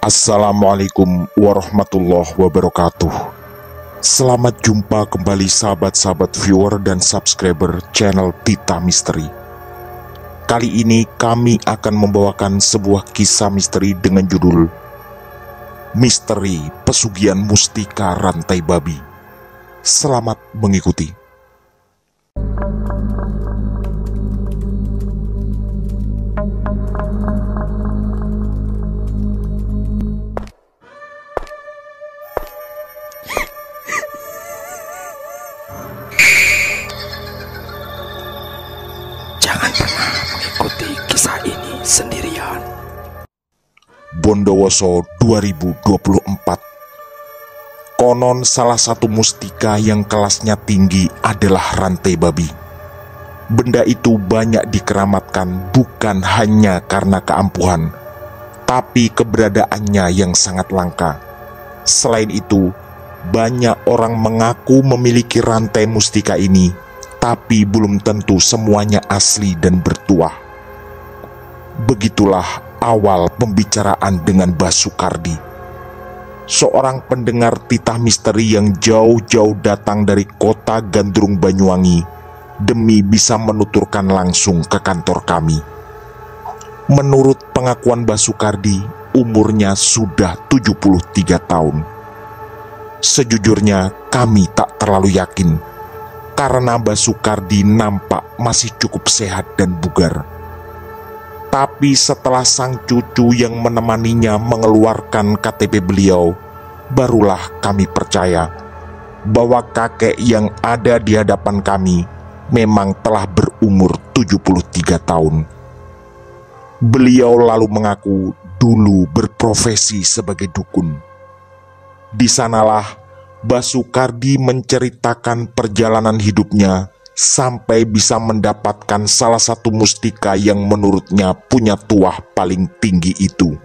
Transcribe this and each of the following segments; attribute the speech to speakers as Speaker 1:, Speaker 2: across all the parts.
Speaker 1: Assalamualaikum warahmatullahi wabarakatuh. Selamat jumpa kembali sahabat-sahabat viewer dan subscriber channel Tita Misteri. Kali ini kami akan membawakan sebuah kisah misteri dengan judul Misteri Pesugihan Mustika Rantai Babi. Selamat mengikuti.
Speaker 2: Jangan pernah mengikuti kisah ini sendirian.
Speaker 1: Bondowoso 2024. Konon salah satu mustika yang kelasnya tinggi adalah rantai babi. Benda itu banyak dikeramatkan bukan hanya karena keampuhan, tapi keberadaannya yang sangat langka. Selain itu, banyak orang mengaku memiliki rantai mustika ini, tapi belum tentu semuanya asli dan bertuah. Begitulah awal pembicaraan dengan Mbah Sukardi, seorang pendengar titah misteri yang jauh-jauh datang dari kota Gandrung Banyuwangi demi bisa menuturkan langsung ke kantor kami. Menurut pengakuan Mbah Sukardi, umurnya sudah 73 tahun. Sejujurnya kami tak terlalu yakin, karena Mbah Sukardi nampak masih cukup sehat dan bugar. Tapi setelah sang cucu yang menemaninya mengeluarkan KTP beliau, barulah kami percaya bahwa kakek yang ada di hadapan kami memang telah berumur 73 tahun. Beliau lalu mengaku dulu berprofesi sebagai dukun. Di sanalah Mbah Sukardi menceritakan perjalanan hidupnya sampai bisa mendapatkan salah satu mustika yang menurutnya punya tuah paling tinggi itu.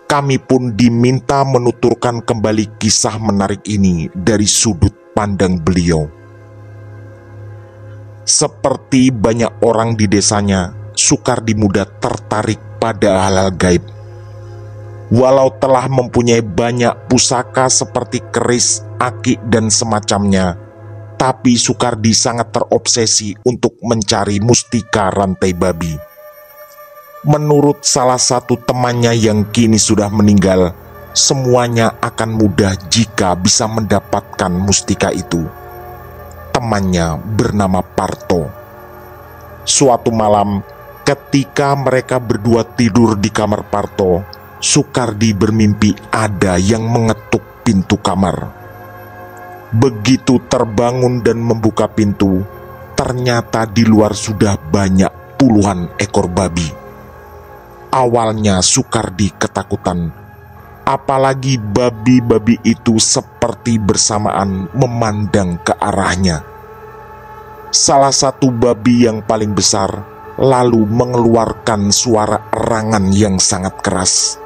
Speaker 1: Kami pun diminta menuturkan kembali kisah menarik ini dari sudut pandang beliau. Seperti banyak orang di desanya, Sukardi muda tertarik pada hal-hal gaib. Walau telah mempunyai banyak pusaka seperti keris, aki, dan semacamnya, tapi Sukardi sangat terobsesi untuk mencari mustika rantai babi. Menurut salah satu temannya yang kini sudah meninggal, semuanya akan mudah jika bisa mendapatkan mustika itu. Temannya bernama Parto. Suatu malam, ketika mereka berdua tidur di kamar Parto, Sukardi bermimpi ada yang mengetuk pintu kamar. Begitu terbangun dan membuka pintu, ternyata di luar sudah banyak puluhan ekor babi. Awalnya Sukardi ketakutan, apalagi babi-babi itu seperti bersamaan memandang ke arahnya. Salah satu babi yang paling besar lalu mengeluarkan suara erangan yang sangat keras.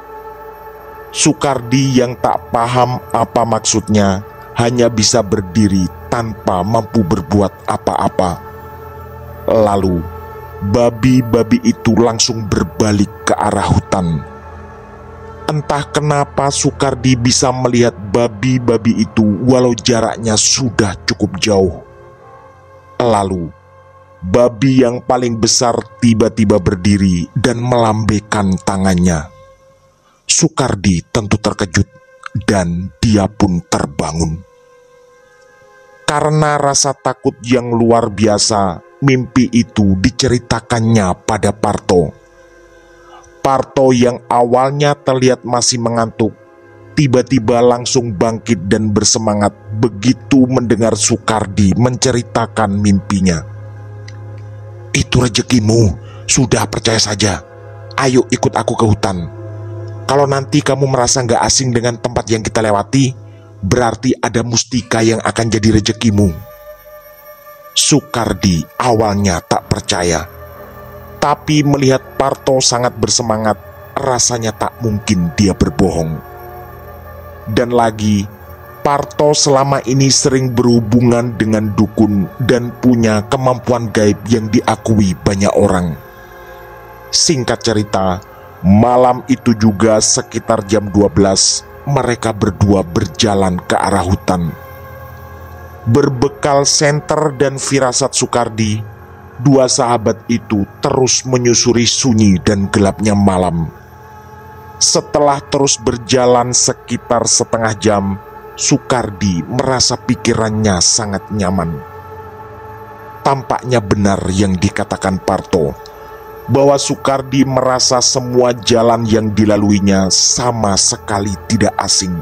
Speaker 1: Sukardi yang tak paham apa maksudnya hanya bisa berdiri tanpa mampu berbuat apa-apa. Lalu babi-babi itu langsung berbalik ke arah hutan. Entah kenapa Sukardi bisa melihat babi-babi itu walau jaraknya sudah cukup jauh. Lalu babi yang paling besar tiba-tiba berdiri dan melambaikan tangannya. Sukardi tentu terkejut dan dia pun terbangun. Karena rasa takut yang luar biasa, mimpi itu diceritakannya pada Parto. Parto yang awalnya terlihat masih mengantuk, tiba-tiba langsung bangkit dan bersemangat begitu mendengar Sukardi menceritakan mimpinya. "Itu rezekimu, sudah percaya saja. Ayo ikut aku ke hutan. Kalau nanti kamu merasa gak asing dengan tempat yang kita lewati, berarti ada mustika yang akan jadi rezekimu." Sukardi awalnya tak percaya, tapi melihat Parto sangat bersemangat, rasanya tak mungkin dia berbohong. Dan lagi, Parto selama ini sering berhubungan dengan dukun dan punya kemampuan gaib yang diakui banyak orang. Singkat cerita, Malam itu juga sekitar jam 12, mereka berdua berjalan ke arah hutan. Berbekal senter dan firasat Soekardi, dua sahabat itu terus menyusuri sunyi dan gelapnya malam. Setelah terus berjalan sekitar setengah jam, Soekardi merasa pikirannya sangat nyaman. Tampaknya benar yang dikatakan Parto, bahwa Soekardi merasa semua jalan yang dilaluinya sama sekali tidak asing.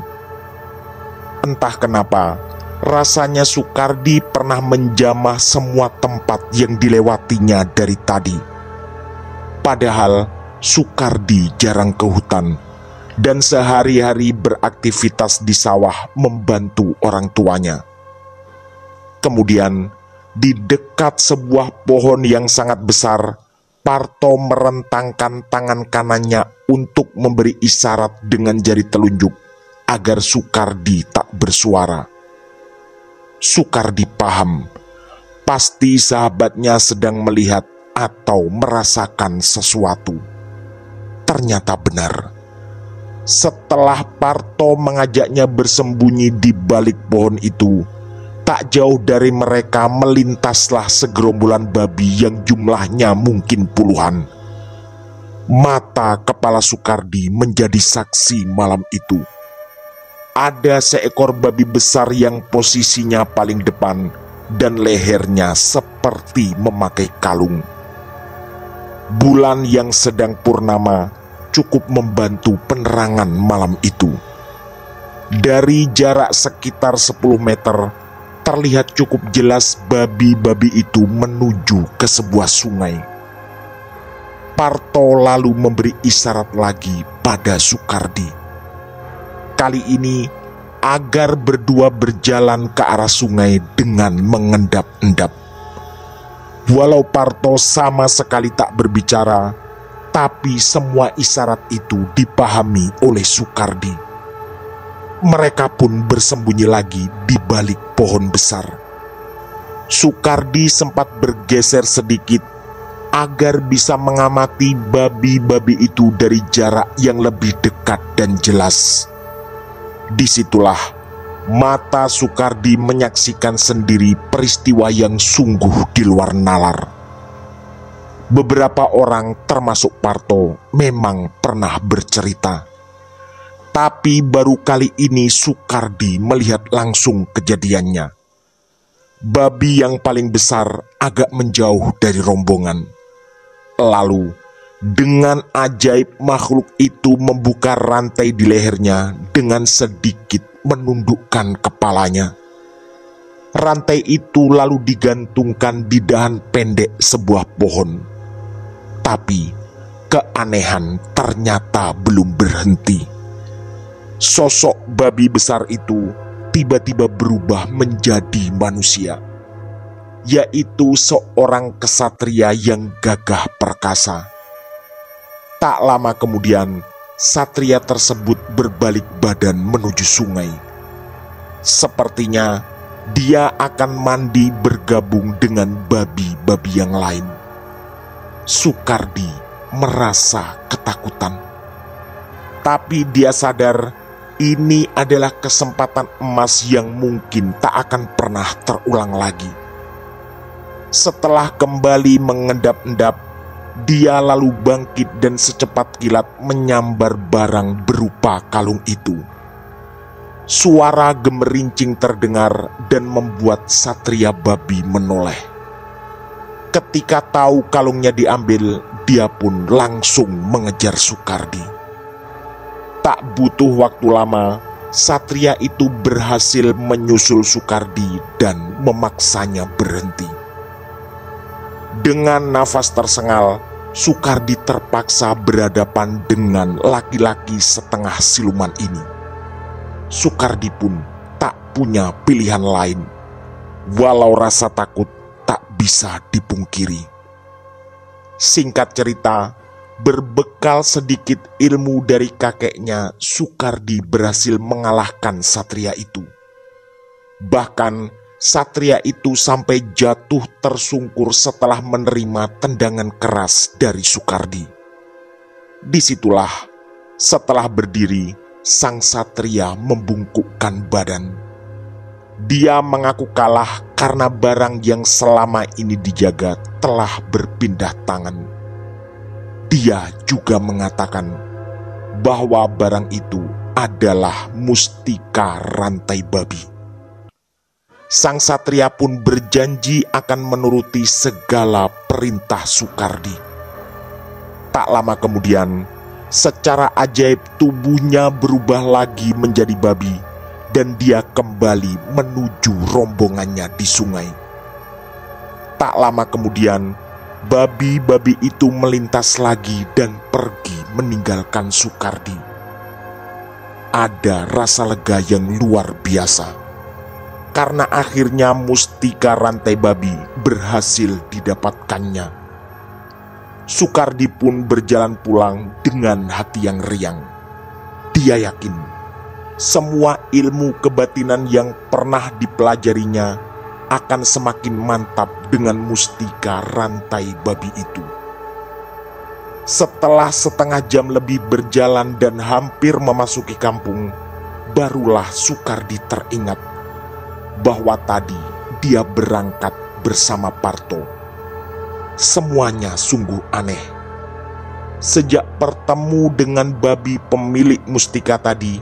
Speaker 1: Entah kenapa, rasanya Soekardi pernah menjamah semua tempat yang dilewatinya dari tadi. Padahal Soekardi jarang ke hutan dan sehari-hari beraktivitas di sawah membantu orang tuanya. Kemudian, di dekat sebuah pohon yang sangat besar, Parto merentangkan tangan kanannya untuk memberi isyarat dengan jari telunjuk agar Soekardi tak bersuara. Soekardi paham, pasti sahabatnya sedang melihat atau merasakan sesuatu. Ternyata benar. Setelah Parto mengajaknya bersembunyi di balik pohon itu, tak jauh dari mereka melintaslah segerombolan babi yang jumlahnya mungkin puluhan. Mata kepala Soekardi menjadi saksi malam itu. Ada seekor babi besar yang posisinya paling depan dan lehernya seperti memakai kalung. Bulan yang sedang purnama cukup membantu penerangan malam itu. Dari jarak sekitar 10 meter, terlihat cukup jelas babi-babi itu menuju ke sebuah sungai. Parto lalu memberi isyarat lagi pada Soekardi. Kali ini agar berdua berjalan ke arah sungai dengan mengendap-endap. Walau Parto sama sekali tak berbicara, tapi semua isyarat itu dipahami oleh Soekardi. Mereka pun bersembunyi lagi di balik pohon besar. Soekardi sempat bergeser sedikit agar bisa mengamati babi-babi itu dari jarak yang lebih dekat dan jelas. Disitulah mata Soekardi menyaksikan sendiri peristiwa yang sungguh di luar nalar. Beberapa orang termasuk Parto memang pernah bercerita, tapi baru kali ini Soekardi melihat langsung kejadiannya. Babi yang paling besar agak menjauh dari rombongan. Lalu, dengan ajaib makhluk itu membuka rantai di lehernya dengan sedikit menundukkan kepalanya. Rantai itu lalu digantungkan di dahan pendek sebuah pohon. Tapi keanehan ternyata belum berhenti. Sosok babi besar itu tiba-tiba berubah menjadi manusia, yaitu seorang kesatria yang gagah perkasa. Tak lama kemudian, satria tersebut berbalik badan menuju sungai. Sepertinya dia akan mandi bergabung dengan babi-babi yang lain. Soekardi merasa ketakutan. Tapi dia sadar ini adalah kesempatan emas yang mungkin tak akan pernah terulang lagi. Setelah kembali mengendap-endap, dia lalu bangkit dan secepat kilat menyambar barang berupa kalung itu. Suara gemerincing terdengar dan membuat satria babi menoleh. Ketika tahu kalungnya diambil, dia pun langsung mengejar Soekardi. Tak butuh waktu lama, satria itu berhasil menyusul Soekardi dan memaksanya berhenti. Dengan nafas tersengal, Soekardi terpaksa berhadapan dengan laki-laki setengah siluman ini. Soekardi pun tak punya pilihan lain, walau rasa takut tak bisa dipungkiri. Singkat cerita, berbekal sedikit ilmu dari kakeknya, Soekardi berhasil mengalahkan satria itu. Bahkan satria itu sampai jatuh tersungkur setelah menerima tendangan keras dari Soekardi. Disitulah setelah berdiri, sang satria membungkukkan badan. Dia mengaku kalah karena barang yang selama ini dijaga telah berpindah tangan. Dia juga mengatakan bahwa barang itu adalah mustika rantai babi. Sang satria pun berjanji akan menuruti segala perintah Soekardi. Tak lama kemudian, secara ajaib tubuhnya berubah lagi menjadi babi dan dia kembali menuju rombongannya di sungai. Tak lama kemudian, babi-babi itu melintas lagi dan pergi meninggalkan Soekardi. Ada rasa lega yang luar biasa, karena akhirnya mustika rantai babi berhasil didapatkannya. Soekardi pun berjalan pulang dengan hati yang riang. Dia yakin semua ilmu kebatinan yang pernah dipelajarinya akan semakin mantap dengan mustika rantai babi itu. Setelah setengah jam lebih berjalan dan hampir memasuki kampung, barulah Soekardi teringat bahwa tadi dia berangkat bersama Parto. Semuanya sungguh aneh. Sejak bertemu dengan babi pemilik mustika tadi,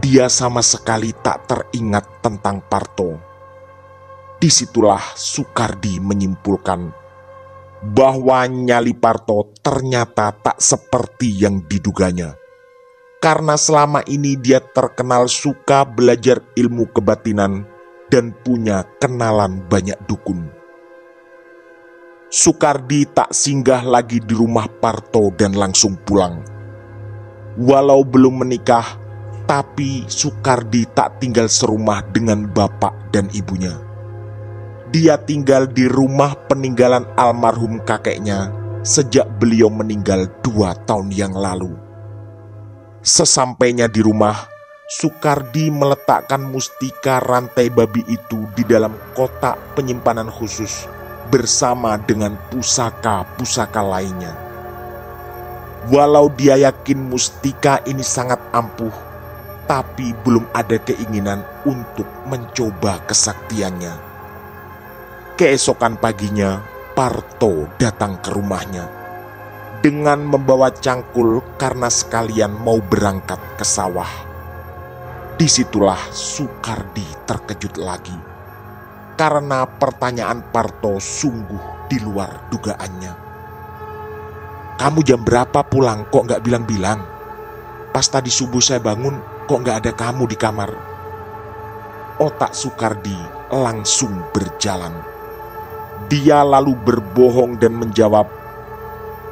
Speaker 1: dia sama sekali tak teringat tentang Parto. Disitulah Soekardi menyimpulkan bahwa nyali Parto ternyata tak seperti yang diduganya. Karena selama ini dia terkenal suka belajar ilmu kebatinan dan punya kenalan banyak dukun. Soekardi tak singgah lagi di rumah Parto dan langsung pulang. Walau belum menikah, tapi Soekardi tak tinggal serumah dengan bapak dan ibunya. Dia tinggal di rumah peninggalan almarhum kakeknya sejak beliau meninggal 2 tahun yang lalu. Sesampainya di rumah, Soekardi meletakkan mustika rantai babi itu di dalam kotak penyimpanan khusus bersama dengan pusaka-pusaka lainnya. Walau dia yakin mustika ini sangat ampuh, tapi belum ada keinginan untuk mencoba kesaktiannya. Keesokan paginya, Parto datang ke rumahnya dengan membawa cangkul karena sekalian mau berangkat ke sawah. Disitulah Soekardi terkejut lagi, karena pertanyaan Parto sungguh di luar dugaannya. "Kamu jam berapa pulang kok nggak bilang-bilang? Pas tadi subuh saya bangun kok nggak ada kamu di kamar?" Otak Soekardi langsung berjalan. Dia lalu berbohong dan menjawab,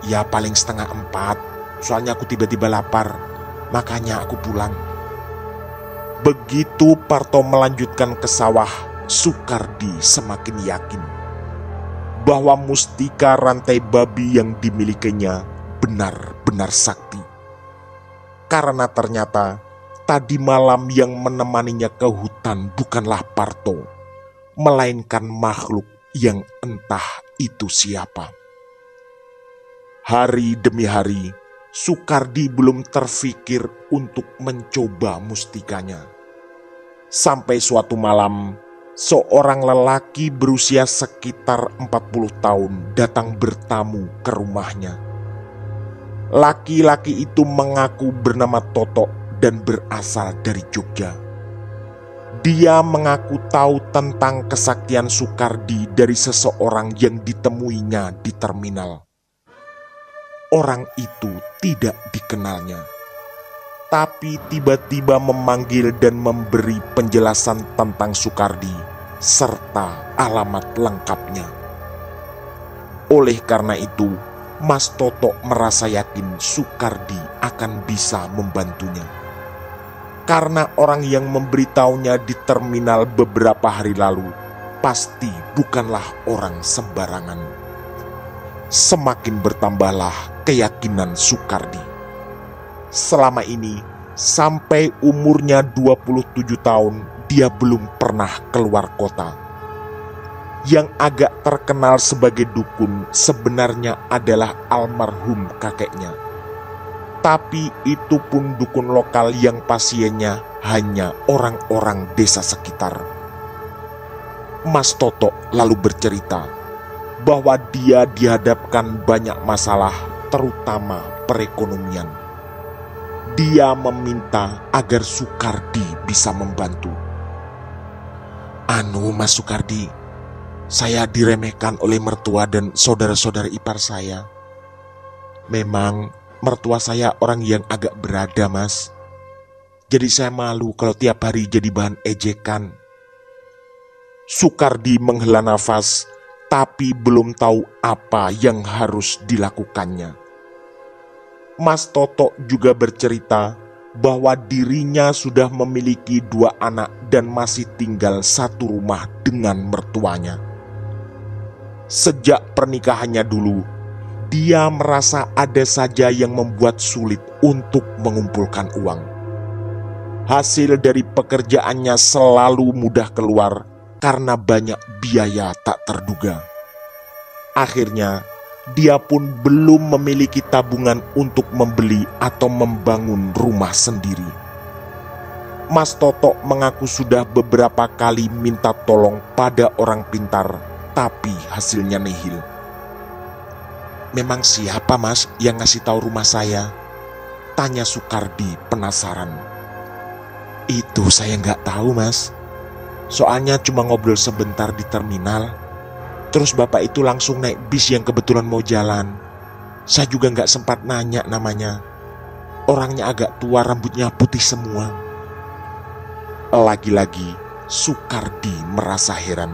Speaker 1: "Ya paling 3:30, soalnya aku tiba-tiba lapar, makanya aku pulang." Begitu Parto melanjutkan ke sawah, Soekardi semakin yakin bahwa mustika rantai babi yang dimilikinya benar-benar sakti. Karena ternyata tadi malam yang menemaninya ke hutan bukanlah Parto, melainkan makhluk yang entah itu siapa. Hari demi hari, Soekardi belum terfikir untuk mencoba mustikanya. Sampai suatu malam, seorang lelaki berusia sekitar 40 tahun datang bertamu ke rumahnya. Laki-laki itu mengaku bernama Toto dan berasal dari Jogja. Dia mengaku tahu tentang kesaktian Soekardi dari seseorang yang ditemuinya di terminal. Orang itu tidak dikenalnya, tapi tiba-tiba memanggil dan memberi penjelasan tentang Soekardi serta alamat lengkapnya. Oleh karena itu, Mas Toto merasa yakin Soekardi akan bisa membantunya. Karena orang yang memberitahunya di terminal beberapa hari lalu pasti bukanlah orang sembarangan. Semakin bertambahlah keyakinan Soekardi. Selama ini, sampai umurnya 27 tahun, dia belum pernah keluar kota. Yang agak terkenal sebagai dukun sebenarnya adalah almarhum kakeknya. Tapi itu pun dukun lokal yang pasiennya hanya orang-orang desa sekitar. Mas Toto lalu bercerita bahwa dia dihadapkan banyak masalah, terutama perekonomian. Dia meminta agar Sukardi bisa membantu. Mas Sukardi, saya diremehkan oleh mertua dan saudara-saudara ipar saya. Memang mertua saya orang yang agak berada, Mas. Jadi saya malu kalau tiap hari jadi bahan ejekan. Sukardi menghela nafas, tapi belum tahu apa yang harus dilakukannya. Mas Toto juga bercerita bahwa dirinya sudah memiliki 2 anak dan masih tinggal satu rumah dengan mertuanya. Sejak pernikahannya dulu, dia merasa ada saja yang membuat sulit untuk mengumpulkan uang. Hasil dari pekerjaannya selalu mudah keluar karena banyak biaya tak terduga. Akhirnya, dia pun belum memiliki tabungan untuk membeli atau membangun rumah sendiri. Mas Toto mengaku sudah beberapa kali minta tolong pada orang pintar, tapi hasilnya nihil. Memang siapa, Mas, yang ngasih tahu rumah saya? Tanya Sukardi penasaran. Itu saya nggak tahu, Mas. Soalnya cuma ngobrol sebentar di terminal. Terus bapak itu langsung naik bis yang kebetulan mau jalan. Saya juga nggak sempat nanya namanya. Orangnya agak tua, rambutnya putih semua. Lagi-lagi Sukardi merasa heran.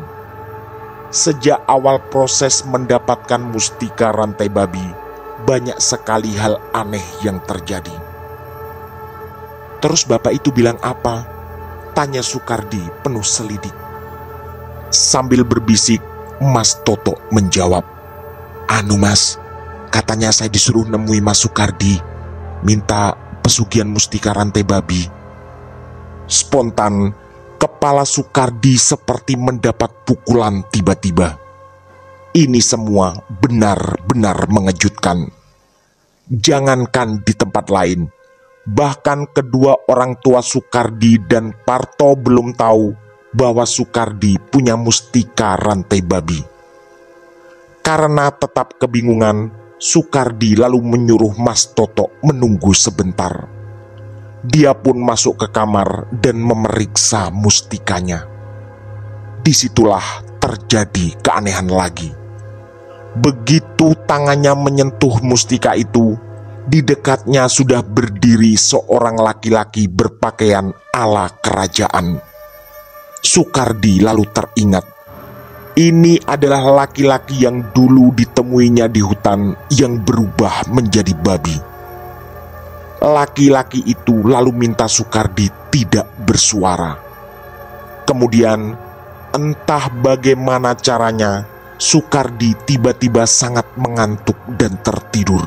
Speaker 1: Sejak awal proses mendapatkan mustika rantai babi, banyak sekali hal aneh yang terjadi. Terus bapak itu bilang apa? Tanya Sukardi penuh selidik. Sambil berbisik, Mas Toto menjawab, Mas, katanya saya disuruh nemui Mas Sukardi, minta pesugihan mustika rantai babi. Spontan, kepala Sukardi seperti mendapat pukulan tiba-tiba. Ini semua benar-benar mengejutkan. Jangankan di tempat lain, bahkan kedua orang tua Sukardi dan Parto belum tahu bahwa Sukardi punya mustika rantai babi. Karena tetap kebingungan, Sukardi lalu menyuruh Mas Toto menunggu sebentar. Dia pun masuk ke kamar dan memeriksa mustikanya. Disitulah terjadi keanehan lagi. Begitu tangannya menyentuh mustika itu, di dekatnya sudah berdiri seorang laki-laki berpakaian ala kerajaan. Sukardi lalu teringat, ini adalah laki-laki yang dulu ditemuinya di hutan yang berubah menjadi babi. Laki-laki itu lalu minta Sukardi tidak bersuara. Kemudian, entah bagaimana caranya, Sukardi tiba-tiba sangat mengantuk dan tertidur.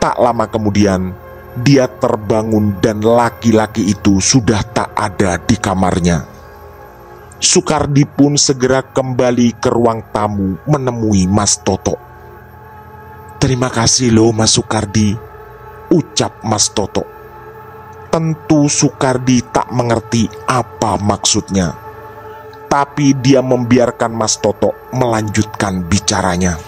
Speaker 1: Tak lama kemudian, dia terbangun dan laki-laki itu sudah tak ada di kamarnya. Sukardi pun segera kembali ke ruang tamu menemui Mas Toto. Terima kasih loh Mas Sukardi, ucap Mas Toto. Tentu Sukardi tak mengerti apa maksudnya, tapi dia membiarkan Mas Toto melanjutkan bicaranya.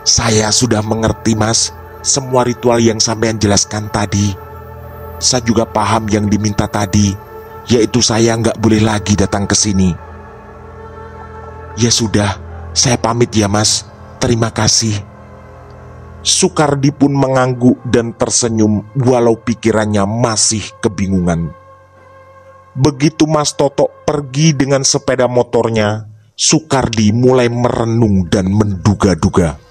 Speaker 1: Saya sudah mengerti, Mas, semua ritual yang sampean jelaskan tadi. Saya juga paham yang diminta tadi, yaitu saya nggak boleh lagi datang ke sini. Ya sudah, saya pamit ya Mas, terima kasih. Sukardi pun mengangguk dan tersenyum walau pikirannya masih kebingungan. Begitu Mas Toto pergi dengan sepeda motornya, Sukardi mulai merenung dan menduga-duga.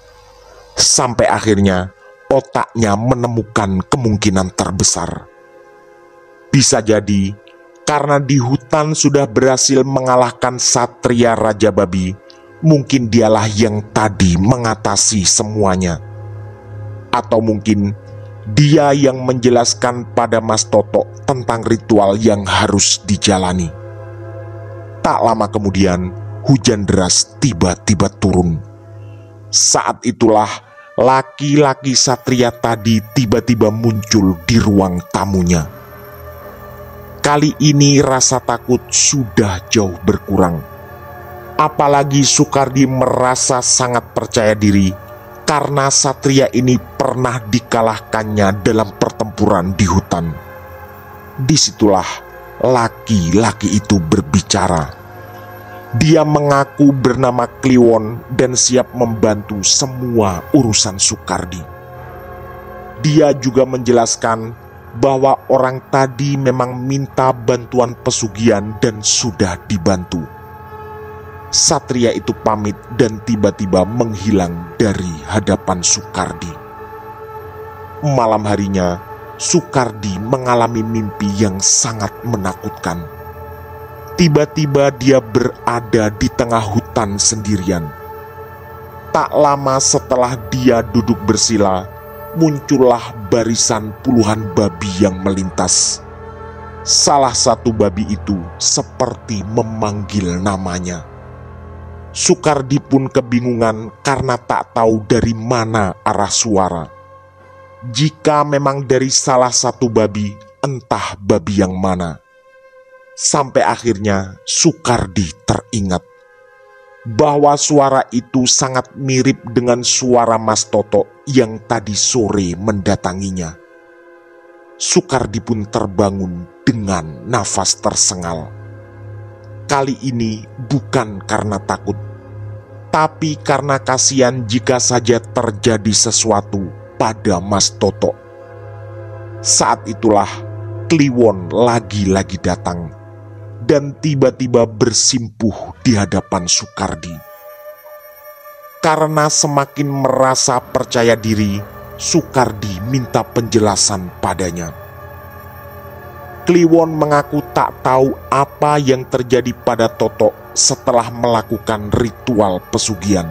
Speaker 1: Sampai akhirnya otaknya menemukan kemungkinan terbesar. Bisa jadi karena di hutan sudah berhasil mengalahkan Satria Raja Babi, mungkin dialah yang tadi mengatasi semuanya. Atau mungkin dia yang menjelaskan pada Mas Toto tentang ritual yang harus dijalani. Tak lama kemudian, hujan deras tiba-tiba turun. Saat itulah laki-laki satria tadi tiba-tiba muncul di ruang tamunya. Kali ini rasa takut sudah jauh berkurang. Apalagi Soekardi merasa sangat percaya diri karena satria ini pernah dikalahkannya dalam pertempuran di hutan. Disitulah laki-laki itu berbicara. Dia mengaku bernama Kliwon dan siap membantu semua urusan Soekardi. Dia juga menjelaskan bahwa orang tadi memang minta bantuan pesugihan dan sudah dibantu. Satria itu pamit dan tiba-tiba menghilang dari hadapan Soekardi. Malam harinya, Soekardi mengalami mimpi yang sangat menakutkan. Tiba-tiba dia berada di tengah hutan sendirian. Tak lama setelah dia duduk bersila, muncullah barisan puluhan babi yang melintas. Salah satu babi itu seperti memanggil namanya. Soekardi pun kebingungan karena tak tahu dari mana arah suara. Jika memang dari salah satu babi, entah babi yang mana. Sampai akhirnya Soekardi teringat bahwa suara itu sangat mirip dengan suara Mas Toto yang tadi sore mendatanginya. Soekardi pun terbangun dengan nafas tersengal. Kali ini bukan karena takut, tapi karena kasihan jika saja terjadi sesuatu pada Mas Toto. Saat itulah Kliwon lagi-lagi datang dan tiba-tiba bersimpuh di hadapan Soekardi. Karena semakin merasa percaya diri, Soekardi minta penjelasan padanya. Kliwon mengaku tak tahu apa yang terjadi pada Toto setelah melakukan ritual pesugihan.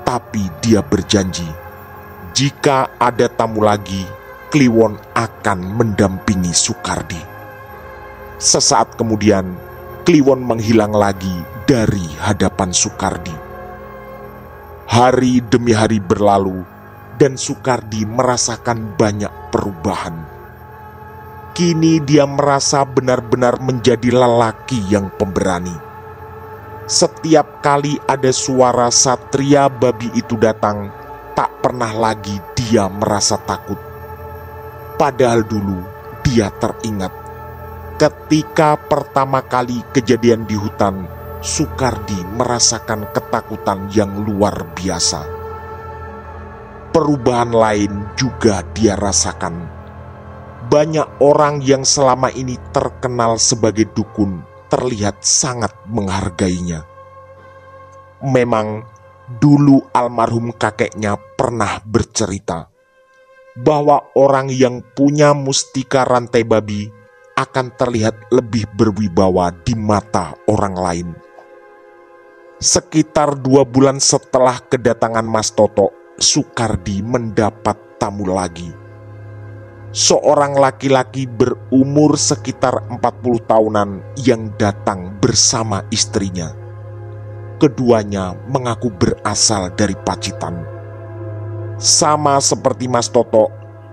Speaker 1: Tapi dia berjanji, jika ada tamu lagi, Kliwon akan mendampingi Soekardi. Sesaat kemudian, Kliwon menghilang lagi dari hadapan Soekardi. Hari demi hari berlalu, dan Soekardi merasakan banyak perubahan. Kini dia merasa benar-benar menjadi lelaki yang pemberani. Setiap kali ada suara satria babi itu datang, tak pernah lagi dia merasa takut. Padahal dulu dia teringat ketika pertama kali kejadian di hutan, Soekardi merasakan ketakutan yang luar biasa. Perubahan lain juga dia rasakan. Banyak orang yang selama ini terkenal sebagai dukun terlihat sangat menghargainya. Memang dulu almarhum kakeknya pernah bercerita bahwa orang yang punya mustika rantai babi akan terlihat lebih berwibawa di mata orang lain. Sekitar 2 bulan setelah kedatangan Mas Toto, Soekardi mendapat tamu lagi. Seorang laki-laki berumur sekitar 40 tahunan yang datang bersama istrinya. Keduanya mengaku berasal dari Pacitan. Sama seperti Mas Toto,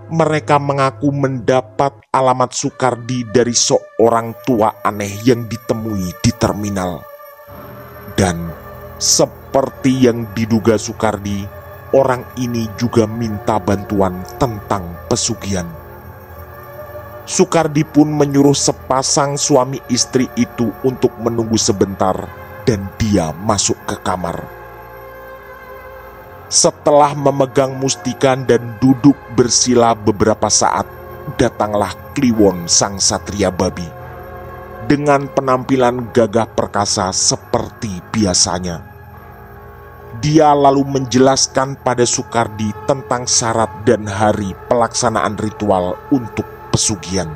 Speaker 1: mereka mengaku mendapat alamat Soekardi dari seorang tua aneh yang ditemui di terminal. Dan seperti yang diduga Soekardi, orang ini juga minta bantuan tentang pesugihan. Soekardi pun menyuruh sepasang suami istri itu untuk menunggu sebentar dan dia masuk ke kamar. Setelah memegang mustika dan duduk bersila beberapa saat, datanglah Kliwon sang satria babi dengan penampilan gagah perkasa seperti biasanya. Dia lalu menjelaskan pada Soekardi tentang syarat dan hari pelaksanaan ritual untuk pesugihan.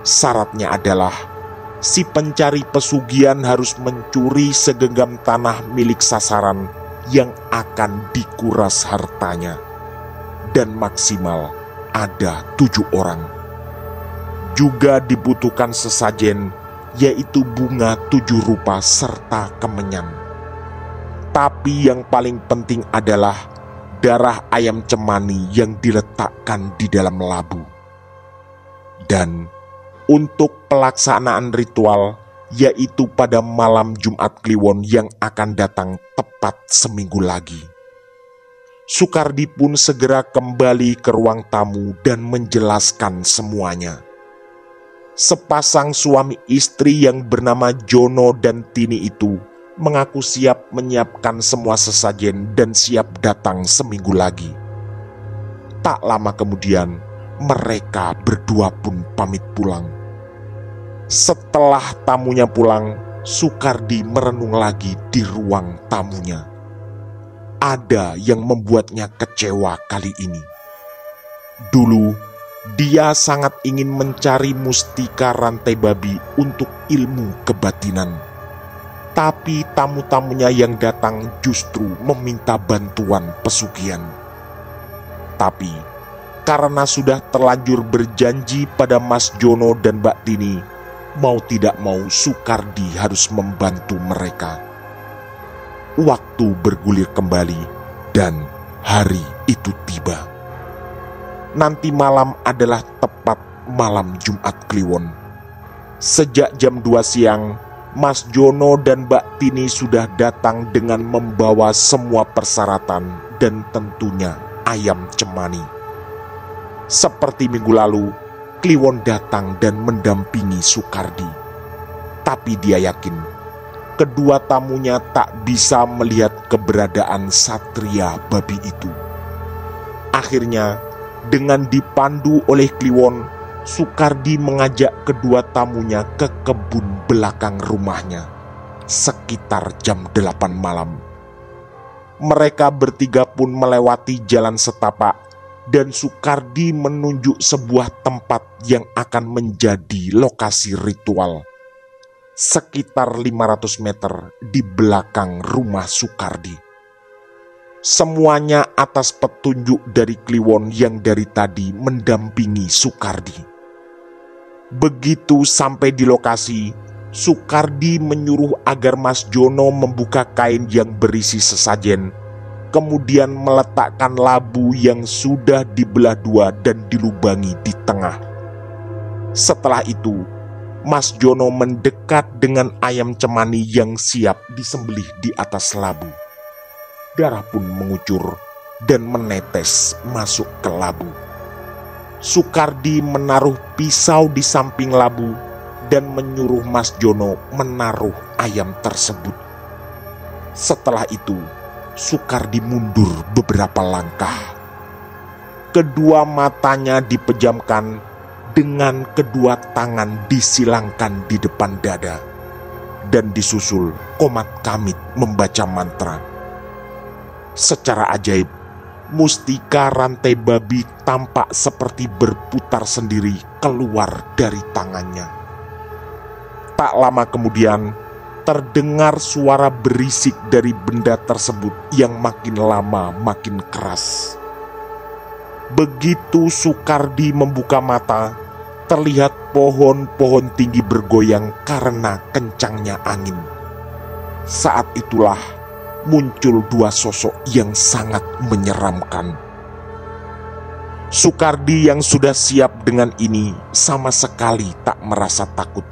Speaker 1: Syaratnya adalah si pencari pesugihan harus mencuri segenggam tanah milik sasaran yang akan dikuras hartanya, dan maksimal ada 7 orang. Juga dibutuhkan sesajen, yaitu bunga 7 rupa serta kemenyan. Tapi yang paling penting adalah darah ayam cemani yang diletakkan di dalam labu. Dan untuk pelaksanaan ritual, yaitu pada malam Jumat Kliwon yang akan datang tepat seminggu lagi, Sukardi pun segera kembali ke ruang tamu dan menjelaskan semuanya. Sepasang suami istri yang bernama Jono dan Tini itu mengaku siap menyiapkan semua sesajen dan siap datang seminggu lagi. Tak lama kemudian, mereka berdua pun pamit pulang. Setelah tamunya pulang, Sukardi merenung lagi di ruang tamunya. Ada yang membuatnya kecewa kali ini. Dulu, dia sangat ingin mencari mustika rantai babi untuk ilmu kebatinan. Tapi tamu-tamunya yang datang justru meminta bantuan pesugihan. Tapi, karena sudah terlanjur berjanji pada Mas Jono dan Mbak Tini, mau tidak mau Sukardi harus membantu mereka. Waktu bergulir kembali dan hari itu tiba. Nanti malam adalah tepat malam Jumat Kliwon. Sejak jam 2 siang, Mas Jono dan Mbak Tini sudah datang dengan membawa semua persyaratan dan tentunya ayam cemani. Seperti minggu lalu, Kliwon datang dan mendampingi Sukardi. Tapi dia yakin kedua tamunya tak bisa melihat keberadaan satria babi itu. Akhirnya, dengan dipandu oleh Kliwon, Sukardi mengajak kedua tamunya ke kebun belakang rumahnya sekitar jam 8 malam. Mereka bertiga pun melewati jalan setapak dan Sukardi menunjuk sebuah tempat yang akan menjadi lokasi ritual. Sekitar 500 meter di belakang rumah Sukardi. Semuanya atas petunjuk dari Kliwon yang dari tadi mendampingi Sukardi. Begitu sampai di lokasi, Sukardi menyuruh agar Mas Jono membuka kain yang berisi sesajen, kemudian meletakkan labu yang sudah dibelah dua dan dilubangi di tengah. Setelah itu, Mas Jono mendekat dengan ayam cemani yang siap disembelih di atas labu. Darah pun mengucur dan menetes masuk ke labu. Sukardi menaruh pisau di samping labu dan menyuruh Mas Jono menaruh ayam tersebut. Setelah itu, Sukardi mundur beberapa langkah. Kedua matanya dipejamkan dengan kedua tangan disilangkan di depan dada dan disusul Qomat Kamit membaca mantra. Secara ajaib, mustika rantai babi tampak seperti berputar sendiri keluar dari tangannya. Tak lama kemudian, terdengar suara berisik dari benda tersebut yang makin lama makin keras. Begitu Sukardi membuka mata, terlihat pohon-pohon tinggi bergoyang karena kencangnya angin. Saat itulah muncul dua sosok yang sangat menyeramkan. Sukardi yang sudah siap dengan ini sama sekali tak merasa takut.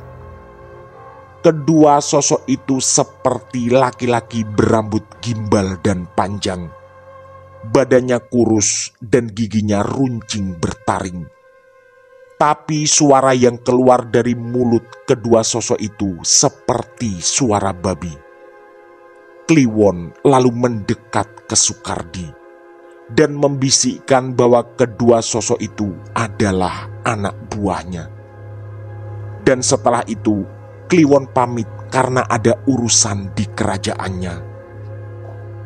Speaker 1: Kedua sosok itu seperti laki-laki berambut gimbal dan panjang. Badannya kurus dan giginya runcing bertaring. Tapi suara yang keluar dari mulut kedua sosok itu seperti suara babi. Kliwon lalu mendekat ke Sukardi dan membisikkan bahwa kedua sosok itu adalah anak buahnya. Dan setelah itu, Kliwon pamit karena ada urusan di kerajaannya.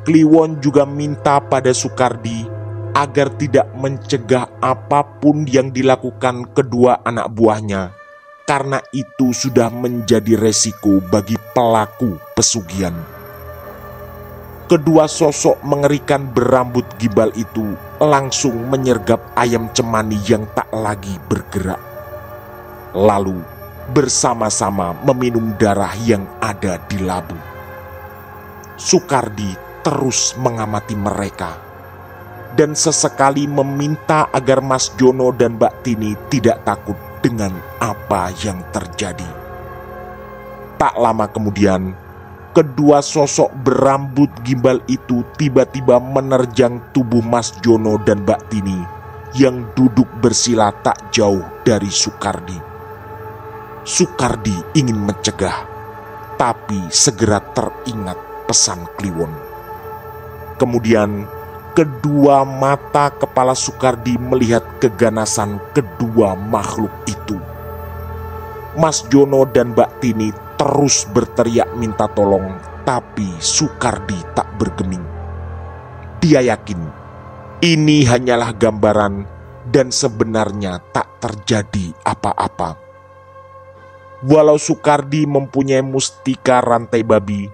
Speaker 1: Kliwon juga minta pada Sukardi agar tidak mencegah apapun yang dilakukan kedua anak buahnya, karena itu sudah menjadi resiko bagi pelaku pesugihan. Kedua sosok mengerikan berambut gibal itu langsung menyergap ayam cemani yang tak lagi bergerak. Lalu bersama-sama meminum darah yang ada di labu. Sukardi terus mengamati mereka. dan sesekali meminta agar Mas Jono dan Mbak Tini tidak takut dengan apa yang terjadi. Tak lama kemudian, kedua sosok berambut gimbal itu tiba-tiba menerjang tubuh Mas Jono dan Mbak Tini yang duduk bersila tak jauh dari Sukardi. Sukardi ingin mencegah, tapi segera teringat pesan Kliwon. Kemudian kedua mata kepala Sukardi melihat keganasan kedua makhluk itu. Mas Jono dan Mbak Tini terus berteriak minta tolong, tapi Sukardi tak bergeming. Dia yakin ini hanyalah gambaran dan sebenarnya tak terjadi apa-apa. Walau Sukardi mempunyai mustika rantai babi,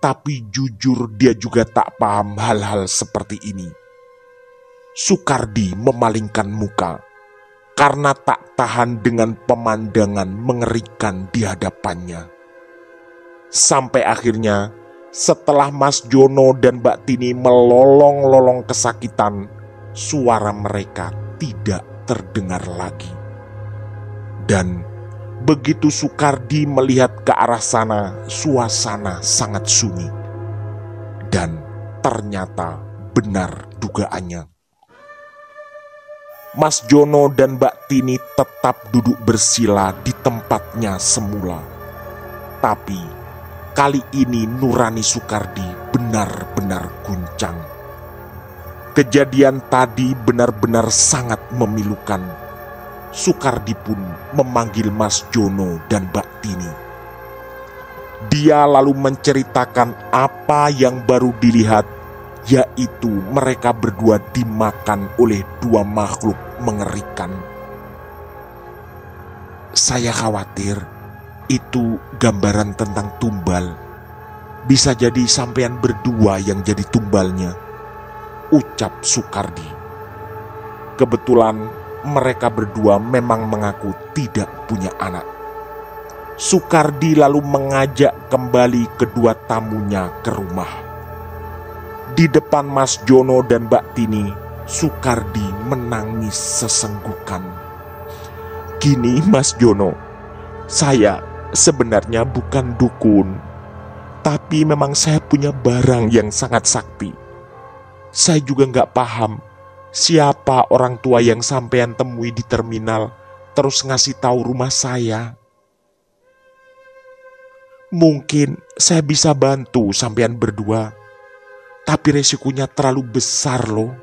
Speaker 1: tapi jujur dia juga tak paham hal-hal seperti ini. Sukardi memalingkan muka karena tak tahan dengan pemandangan mengerikan di hadapannya. Sampai akhirnya, setelah Mas Jono dan Mbak Tini melolong-lolong kesakitan, suara mereka tidak terdengar lagi. Dan begitu Sukardi melihat ke arah sana, suasana sangat sunyi. Dan ternyata benar dugaannya. Mas Jono dan Mbak Tini tetap duduk bersila di tempatnya semula. Tapi kali ini nurani Sukardi benar-benar guncang. Kejadian tadi benar-benar sangat memilukan. Sukardi pun memanggil Mas Jono dan Mbak Tini. Dia lalu menceritakan apa yang baru dilihat, yaitu mereka berdua dimakan oleh dua makhluk mengerikan. Saya khawatir itu gambaran tentang tumbal. Bisa jadi sampean berdua yang jadi tumbalnya, ucap Sukardi. Kebetulan mereka berdua memang mengaku tidak punya anak. Sukardi lalu mengajak kembali kedua tamunya ke rumah. Di depan Mas Jono dan Mbak Tini, Sukardi menangis sesenggukan. Gini Mas Jono, saya sebenarnya bukan dukun, tapi memang saya punya barang yang sangat sakti. Saya juga nggak paham siapa orang tua yang sampean temui di terminal terus ngasih tahu rumah saya. Mungkin saya bisa bantu sampean berdua, tapi resikonya terlalu besar loh.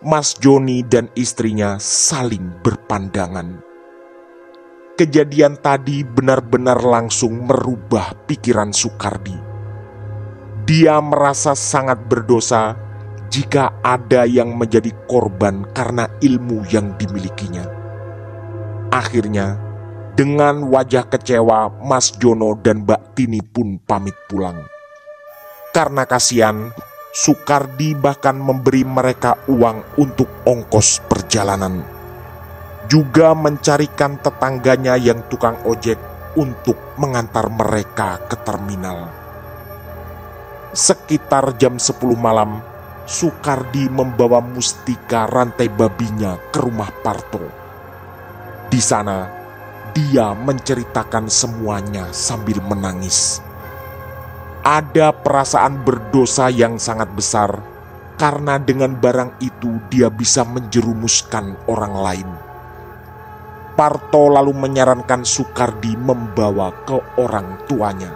Speaker 1: Mas Joni dan istrinya saling berpandangan. Kejadian tadi benar-benar langsung merubah pikiran Sukardi. Dia merasa sangat berdosa jika ada yang menjadi korban karena ilmu yang dimilikinya. Akhirnya, dengan wajah kecewa, Mas Jono dan Mbak Tini pun pamit pulang. Karena kasihan, Sukardi bahkan memberi mereka uang untuk ongkos perjalanan. Juga mencarikan tetangganya yang tukang ojek untuk mengantar mereka ke terminal. Sekitar jam 10 malam, Sukardi membawa mustika rantai babinya ke rumah Parto. Di sana, dia menceritakan semuanya sambil menangis. Ada perasaan berdosa yang sangat besar, karena dengan barang itu dia bisa menjerumuskan orang lain. Parto lalu menyarankan Sukardi membawa ke orang tuanya.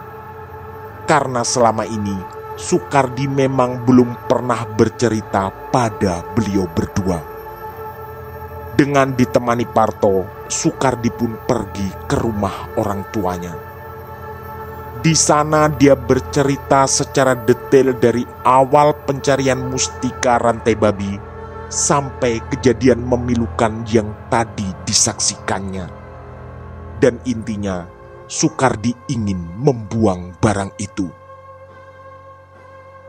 Speaker 1: Karena selama ini Sukardi memang belum pernah bercerita pada beliau berdua. Dengan ditemani Parto, Sukardi pun pergi ke rumah orang tuanya. Di sana dia bercerita secara detail dari awal pencarian mustika rantai babi sampai kejadian memilukan yang tadi disaksikannya. Dan intinya, Sukardi ingin membuang barang itu.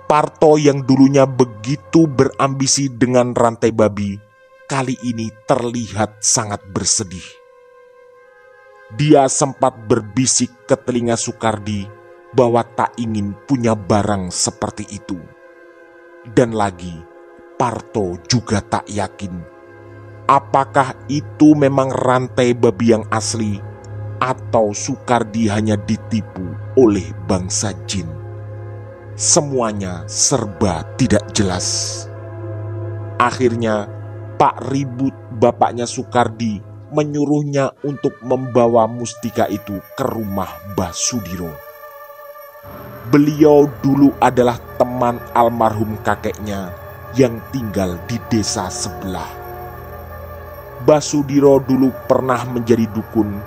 Speaker 1: Parto yang dulunya begitu berambisi dengan rantai babi, kali ini terlihat sangat bersedih. Dia sempat berbisik ke telinga Sukardi bahwa tak ingin punya barang seperti itu. Dan lagi, Parto juga tak yakin apakah itu memang rantai babi yang asli atau Sukardi hanya ditipu oleh bangsa jin. Semuanya serba tidak jelas. Akhirnya Pak Ribut, bapaknya Sukardi, menyuruhnya untuk membawa mustika itu ke rumah Mbah Sudiro. Beliau dulu adalah teman almarhum kakeknya yang tinggal di desa sebelah. Mbah Sudiro dulu pernah menjadi dukun,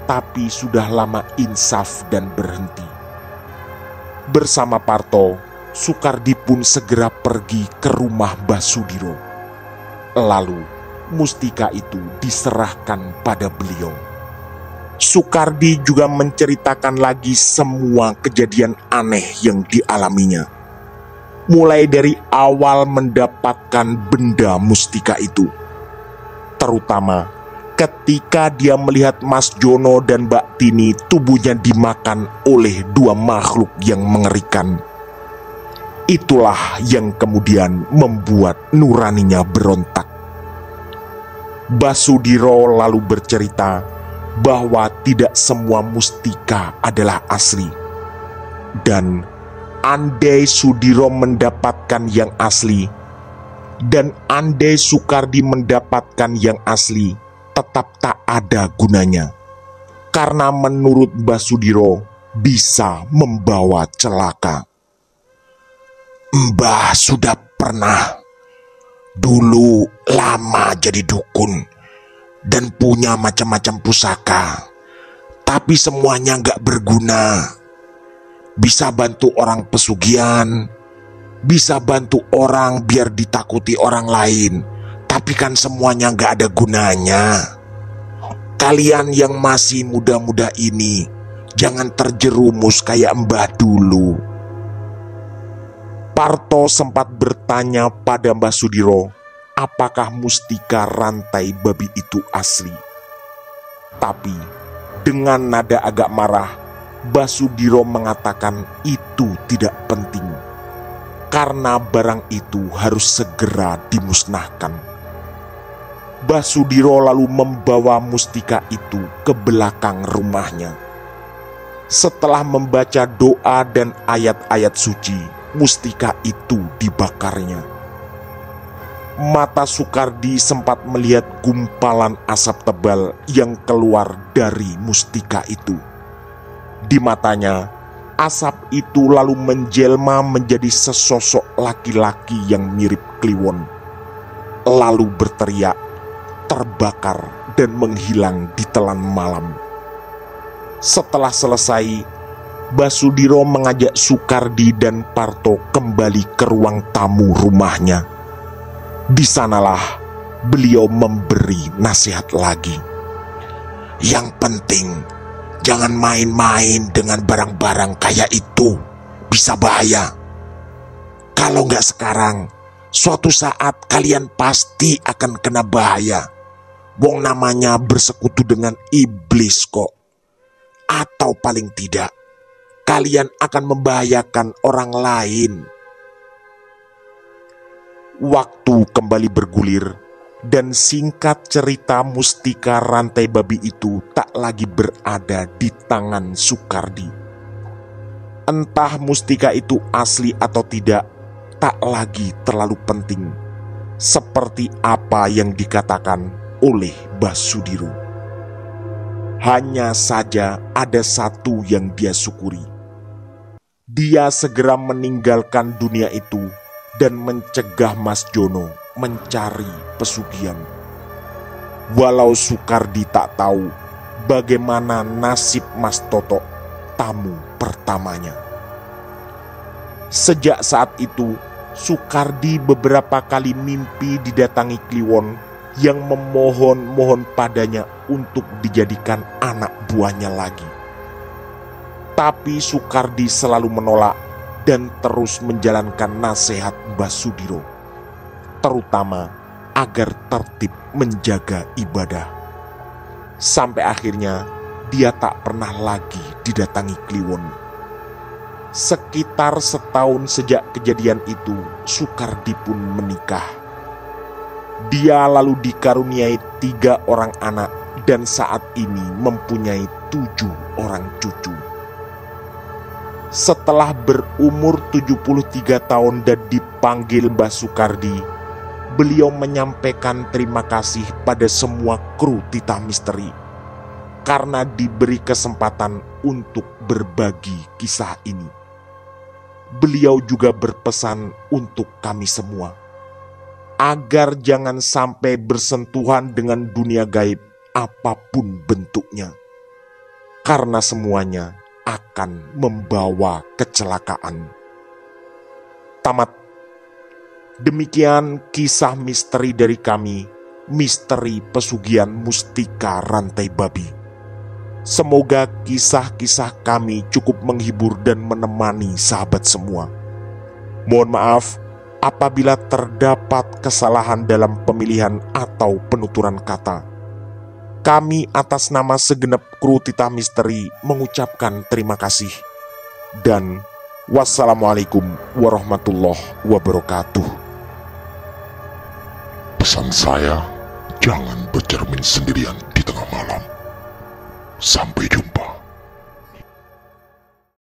Speaker 1: tapi sudah lama insaf dan berhenti. Bersama Parto, Sukardi pun segera pergi ke rumah Mbah Sudiro. Lalu mustika itu diserahkan pada beliau. Sukardi juga menceritakan lagi semua kejadian aneh yang dialaminya, mulai dari awal mendapatkan benda mustika itu, terutama ketika dia melihat Mas Jono dan Mbak Tini tubuhnya dimakan oleh dua makhluk yang mengerikan. Itulah yang kemudian membuat nuraninya berontak. Mbah Sudiro lalu bercerita bahwa tidak semua mustika adalah asli. Dan andai Sudiro mendapatkan yang asli, dan andai Sukardi mendapatkan yang asli, tetap tak ada gunanya. Karena menurut Mbah Sudiro bisa membawa celaka. Mbah sudah pernah dulu lama jadi dukun dan punya macam-macam pusaka, tapi semuanya gak berguna. Bisa bantu orang pesugihan, bisa bantu orang biar ditakuti orang lain, tapi kan semuanya gak ada gunanya. Kalian yang masih muda-muda ini jangan terjerumus kayak Mbah dulu. Parto sempat bertanya pada Mbah Sudiro apakah mustika rantai babi itu asli. Tapi dengan nada agak marah, Mbah Sudiro mengatakan itu tidak penting, karena barang itu harus segera dimusnahkan. Mbah Sudiro lalu membawa mustika itu ke belakang rumahnya. Setelah membaca doa dan ayat-ayat suci, mustika itu dibakarnya. Mata Sukardi sempat melihat gumpalan asap tebal yang keluar dari mustika itu. Di matanya, asap itu lalu menjelma menjadi sesosok laki-laki yang mirip Kliwon, lalu berteriak, terbakar dan menghilang di telan malam. Setelah selesai, Mbah Sudiro mengajak Sukardi dan Parto kembali ke ruang tamu rumahnya. Di sanalah beliau memberi nasihat lagi. Yang penting, jangan main-main dengan barang-barang kayak itu. Bisa bahaya. Kalau nggak sekarang, suatu saat kalian pasti akan kena bahaya. Wong namanya bersekutu dengan iblis kok. Atau paling tidak, kalian akan membahayakan orang lain. Waktu kembali bergulir, dan singkat cerita mustika rantai babi itu tak lagi berada di tangan Sukardi. Entah mustika itu asli atau tidak, tak lagi terlalu penting, seperti apa yang dikatakan oleh Mbah Sudiro. Hanya saja ada satu yang dia syukuri. Dia segera meninggalkan dunia itu dan mencegah Mas Jono mencari pesugihan. Walau Sukardi tak tahu bagaimana nasib Mas Toto, tamu pertamanya. Sejak saat itu, Sukardi beberapa kali mimpi didatangi Kliwon yang memohon-mohon padanya untuk dijadikan anak buahnya lagi. Tapi Sukardi selalu menolak dan terus menjalankan nasihat Mbah Sudiro, terutama agar tertib menjaga ibadah. Sampai akhirnya dia tak pernah lagi didatangi Kliwon. Sekitar setahun sejak kejadian itu, Sukardi pun menikah Dia lalu dikaruniai 3 orang anak dan saat ini mempunyai 7 orang cucu. Setelah berumur 73 tahun dan dipanggil Mbah Soekardi, beliau menyampaikan terima kasih pada semua kru Titah Misteri karena diberi kesempatan untuk berbagi kisah ini. Beliau juga berpesan untuk kami semua, agar jangan sampai bersentuhan dengan dunia gaib apapun bentuknya, karena semuanya akan membawa kecelakaan. Tamat. Demikian kisah misteri dari kami, Misteri Pesugihan Mustika Rantai Babi. Semoga kisah-kisah kami cukup menghibur dan menemani sahabat semua. Mohon maaf apabila terdapat kesalahan dalam pemilihan atau penuturan kata. Kami atas nama segenap kru Titah Misteri mengucapkan terima kasih. Dan wassalamualaikum warahmatullahi wabarakatuh.
Speaker 3: Pesan saya, jangan bercermin sendirian di tengah malam. Sampai jumpa.